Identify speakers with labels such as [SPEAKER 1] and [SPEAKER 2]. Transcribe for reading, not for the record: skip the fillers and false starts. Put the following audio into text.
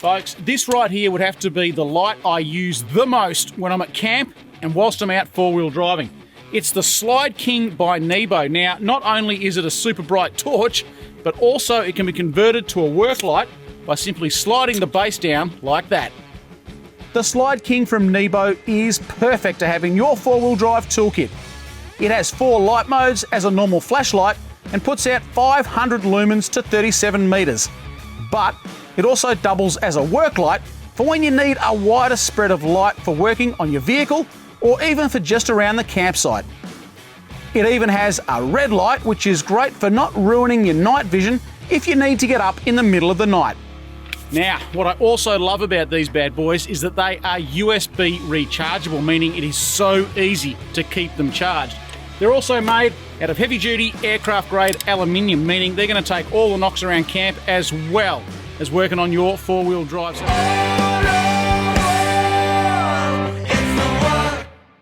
[SPEAKER 1] Folks, this right here would have to be the light I use the most when I'm at camp and whilst I'm out four-wheel driving. It's the Slyde King by NEBO. Now, not only is it a super bright torch, but also it can be converted to a work light by simply sliding the base down like that. The Slyde King from NEBO is perfect to have in your four-wheel drive toolkit. It has 4 light modes as a normal flashlight and puts out 500 lumens to 37 meters. But it also doubles as a work light for when you need a wider spread of light for working on your vehicle or even for just around the campsite. It even has a red light, which is great for not ruining your night vision if you need to get up in the middle of the night. Now, what I also love about these bad boys is that they are USB rechargeable, meaning it is so easy to keep them charged. They're also made out of heavy-duty aircraft-grade aluminium, meaning they're going to take all the knocks around camp as well as working on your four-wheel drive.